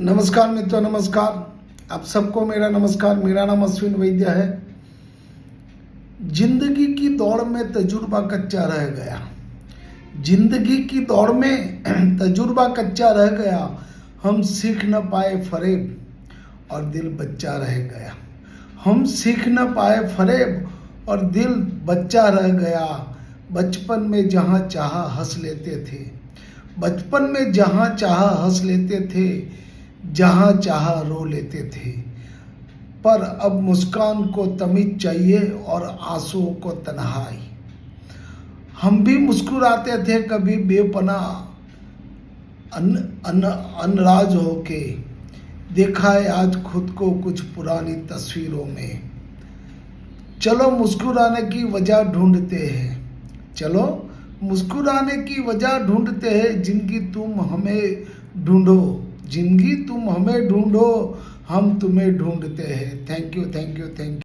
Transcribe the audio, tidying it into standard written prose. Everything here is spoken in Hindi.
नमस्कार मित्रों, नमस्कार। आप सबको मेरा नमस्कार। मेरा नाम अश्विन वैद्य है। जिंदगी की दौड़ में तजुर्बा कच्चा रह गया। जिंदगी की दौड़ में तजुर्बा कच्चा रह गया। हम सीख न पाए फरेब और दिल बच्चा रह गया। हम सीख न पाए फरेब और दिल बच्चा रह गया। बचपन में जहाँ चाहा हंस लेते थे। बचपन में जहाँ चाहा हंस लेते थे, जहाँ चाहा रो लेते थे। पर अब मुस्कान को तमीज चाहिए और आंसुओं को तन्हाई। हम भी मुस्कुराते थे कभी बेपनाह अनराज होके। देखा है आज खुद को कुछ पुरानी तस्वीरों में। चलो मुस्कुराने की वजह ढूंढते हैं। चलो मुस्कुराने की वजह ढूंढते हैं। जिंदगी तुम हमें ढूंढो, जिंदगी तुम हमें ढूंढो, हम तुम्हें ढूंढते हैं। Thank you, thank you, thank you.